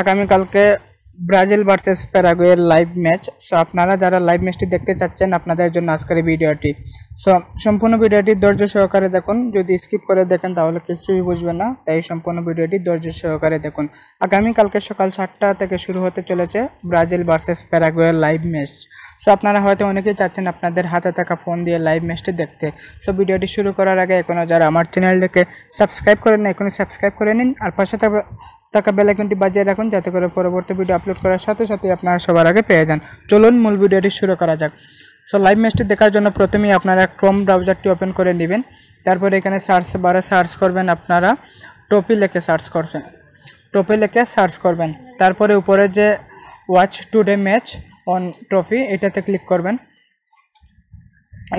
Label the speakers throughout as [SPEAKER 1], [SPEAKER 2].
[SPEAKER 1] আগামীকালকে Brazil versus প্যারাগুয়ের live match. So আপনারা যারা লাইভ ম্যাচটি দেখতে চাচ্ছেন আপনাদের জন্য আজকের এই ভিডিওটি। সো সম্পূর্ণ ভিডিওটি ধৈর্য সহকারে দেখুন। যদি স্কিপ করে দেখেন তাহলে কিছুই বুঝবেন না, তাই সম্পূর্ণ ভিডিওটি ধৈর্য সহকারে দেখুন। আগামীকালকে সকাল 7টা থেকে শুরু হতে চলেছে ব্রাজিল ভার্সেস প্যারাগুয়ের লাইভ ম্যাচ। সো আপনারা হয়তো অনেকেই চাচ্ছেন আপনাদের হাতে থাকা ফোন দিয়ে লাইভ ম্যাচটি দেখতে। সো ভিডিওটি শুরু করার আগে এখনও যারা আমার চ্যানেলটিকে সাবস্ক্রাইব করেন না এখনই সাবস্ক্রাইব করে নিন, আর পাশে থাকা বেল আইকনটি বাজিয়ে রাখুন যাতে করে পরবর্তী ভিডিও আপলোড করার সাথে সাথে আপনারা সবার আগে পেয়ে যান। চলুন মূল ভিডিওটি শুরু করা যাক। সো লাইভ ম্যাচটি দেখার জন্য প্রথমেই আপনারা ক্রোম ব্রাউজারটি ওপেন করে নেবেন। তারপরে এখানে সার্চ বারে সার্চ করবেন, আপনারা টপি লিখে সার্চ করবেন। তারপরে উপরে যে watch today match on trophy এটাতে ক্লিক করবেন।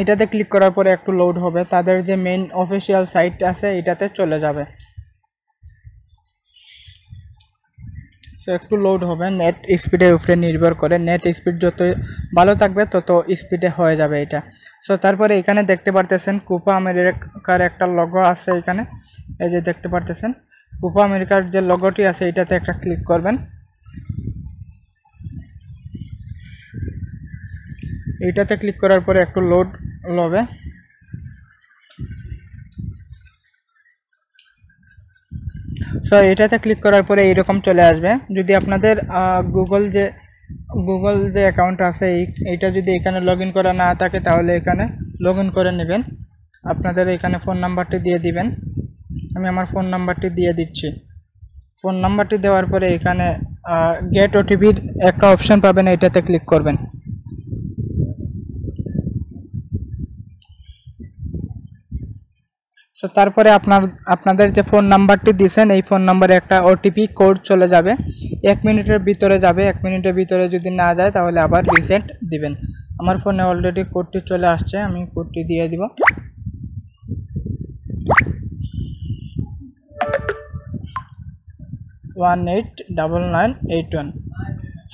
[SPEAKER 1] এটাতে ক্লিক করার পরে একটু লোড হবে, তাদের যে মেইন অফিসিয়াল সাইট আছে এটাতে চলে যাবে। সো একটু লোড হবে, নেট স্পিডের উপরে নির্ভর করে, নেট স্পিড যত ভালো থাকবে তত স্পিডে হয়ে যাবে এটা। সো তারপরে এখানে দেখতে পারতেছেন কোপা আমেরিকার একটা লগো আছে, এখানে এই যে দেখতে পারতেছেন কোপা আমেরিকার যে লগোটি আছে এটাতে একটা ক্লিক করবেন। এইটাতে ক্লিক করার পরে একটু লোড হবে। সো এটাতে ক্লিক করার পরে এইরকম চলে আসবে। যদি আপনাদের গুগল যে অ্যাকাউন্ট আছে এইটা যদি এখানে লগ ইন করা না থাকে তাহলে এখানে লগ ইন করে নেবেন। আপনাদের এখানে ফোন নাম্বারটি দিয়ে দিবেন। আমি আমার ফোন নাম্বারটি দিয়ে দিচ্ছি। ফোন নাম্বারটি দেওয়ার পরে এখানে গেট ওটিপির একটা অপশান পাবেন, এটাতে ক্লিক করবেন। সো তারপরে আপনাদের যে ফোন নাম্বারটি দিয়েছেন এই ফোন নাম্বারে একটা ওটিপি কোড চলে যাবে, 1 মিনিটের ভিতরে যাবে। 1 মিনিটের ভিতরে যদি না যায় তাহলে আবার রিসেট দিবেন। আমার ফোনে অলরেডি কোডটি চলে আসছে, আমি কোডটি দিয়ে দিব। ওয়ান 89981।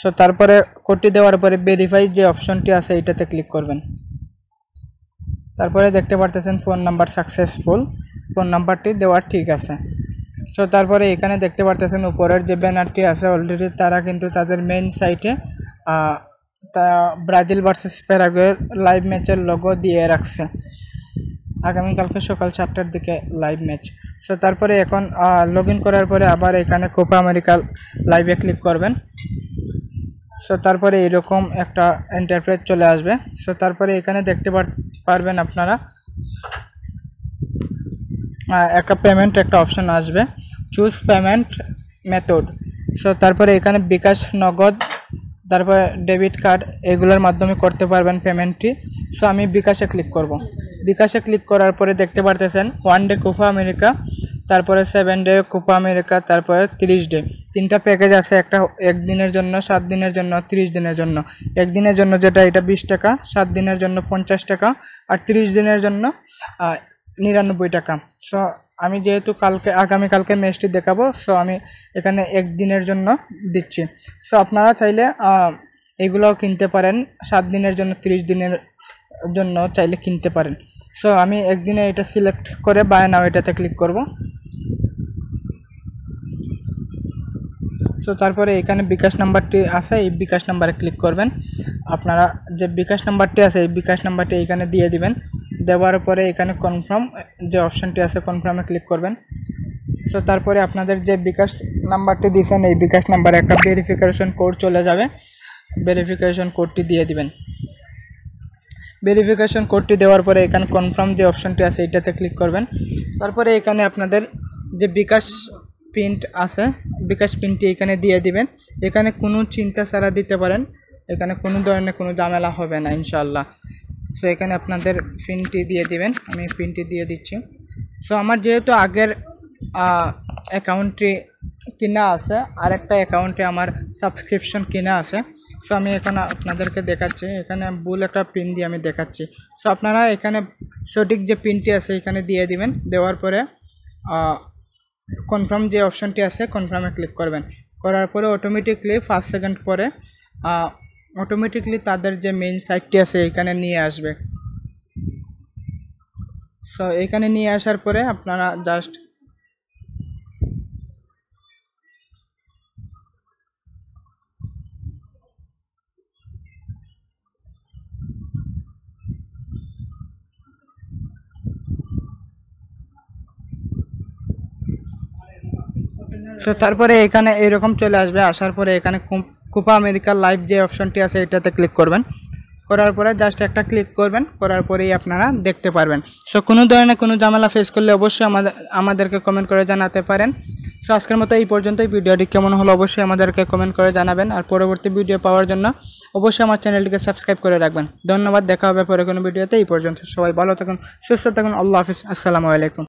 [SPEAKER 1] সো তারপরে কোডটি দেওয়ার পরে ভেরিফাই যে অপশনটি আছে এটাতে ক্লিক করবেন। তারপরে দেখতে পারতেছেন ফোন নাম্বার সাকসেসফুল, ফোন নাম্বারটি দেওয়া ঠিক আছে। সো তারপরে এখানে দেখতে পারতেছেন উপরের যে ব্যানারটি আছে অলরেডি তারা কিন্তু তাদের মেইন সাইটে তা ব্রাজিল ভার্সেস প্যারাগুয়ের লাইভ ম্যাচের লোগো দিয়ে রাখছে। আগামীকালকে সকাল 7টার দিকে লাইভ ম্যাচ। সো তারপরে এখন লগ ইন করার পরে আবার এখানে কোপা আমেরিকা লাইভে ক্লিক করবেন। সো তারপরে এরকম একটা ইন্টারফেস চলে আসবে। সো তারপরে এখানে দেখতে পারবেন আপনারা একটা পেমেন্ট একটা অপশন আসবে, চুজ পেমেন্ট মেথড। সো তারপরে এখানে বিকাশ, নগদ, তারপরে ডেবিট কার্ড এগুলোর মাধ্যমে করতে পারবেন পেমেন্টটি। সো আমি বিকাশে ক্লিক করব। বিকাশে ক্লিক করার পরে দেখতে পারতেছেন 1 ডে কোপা আমেরিকা, তারপরে 7 ডে কোপা আমেরিকা, তারপরে 30 ডে। 3টা প্যাকেজ আছে, একটা 1 দিনের জন্য, 7 দিনের জন্য, 30 দিনের জন্য। 1 দিনের জন্য যেটা এটা 20 টাকা, 7 দিনের জন্য 50 টাকা, আর 30 দিনের জন্য 99 টাকা। সো আমি যেহেতু আগামীকালকে ম্যাচটি দেখাবো, সো আমি এখানে 1 দিনের জন্য দিচ্ছি। সো আপনারা চাইলে এগুলোও কিনতে পারেন, 7 দিনের জন্য, 30 দিনের জন্য চাইলে কিনতে পারেন। সো আমি একদিনে এটা সিলেক্ট করে বাই নাও এটাতে ক্লিক করব। সো তারপরে এখানে বিকাশ নাম্বারটি আছে, এই বিকাশ নাম্বারে ক্লিক করবেন। আপনারা যে বিকাশ নাম্বারটি আছে এই বিকাশ নাম্বারটি এখানে দিয়ে দিবেন। দেওয়ার পরে এখানে কনফার্ম যে অপশানটি আছে কনফার্মে ক্লিক করবেন। সো তারপরে আপনাদের যে বিকাশ নাম্বারটি দিয়েছেন এই বিকাশ নাম্বারে একটা ভেরিফিকেশন কোড চলে যাবে, ভেরিফিকেশন কোডটি দিয়ে দিবেন। ভেরিফিকেশন কোডটি দেওয়ার পরে এখানে কনফার্ম যে অপশানটি আছে এটাতে ক্লিক করবেন। তারপরে এখানে আপনাদের যে বিকাশ পিন আছে বিকাশ পিনটি এখানে দিয়ে দিবেন। এখানে কোনো চিন্তা ছাড়া দিতে পারেন, এখানে কোনো ধরনের কোনো ঝামেলা হবে না ইনশাআল্লাহ। সো এখানে আপনাদের পিনটি দিয়ে দিবেন, আমি পিনটি দিয়ে দিচ্ছি। সো আমার যেহেতু আগের অ্যাকাউন্টটি কিনা আছে, আরেকটা অ্যাকাউন্টে আমার সাবস্ক্রিপশন কিনা আছে। সো আমি এখন আপনাদেরকে দেখাচ্ছি, এখানে ভুল একটা পিন দিয়ে আমি দেখাচ্ছি। সো আপনারা এখানে সঠিক যে পিনটি আছে এখানে দিয়ে দিবেন। দেওয়ার পরে কনফার্ম যে অপশানটি আছে কনফার্মে ক্লিক করবেন। করার পরে অটোমেটিকলি 5 সেকেন্ড পরে অটোমেটিকলি তাদের যে মেইন সাইটটি আছে এখানে নিয়ে আসবে। সো এখানে নিয়ে আসার পরে আপনারা জাস্ট সো তারপরে এখানে এরকম চলে আসবে, আসার পরে এখানে কোপা আমেরিকা লাইভ যে অপশনটি আছে এটাতে ক্লিক করবেন, করার পরে জাস্ট একটা ক্লিক করবেন, করার পরেই আপনারা দেখতে পারবেন। সো কোনো ধরনের কোনো ঝামেলা ফেস করলে অবশ্যই আমাদেরকে কমেন্ট করে জানাতে পারেন। সো আজকের মতো এই পর্যন্তই। ভিডিওটি কেমন হলো অবশ্যই আমাদেরকে কমেন্ট করে জানাবেন, আর পরবর্তী ভিডিও পাওয়ার জন্য অবশ্যই আমার চ্যানেলটিকে সাবস্ক্রাইব করে রাখবেন। ধন্যবাদ, দেখা হবে পরে কোনো ভিডিওতে। এই পর্যন্ত সবাই ভালো থাকুন, সুস্থ থাকুন। আল্লাহ হাফিজ, আসসালামু আলাইকুম।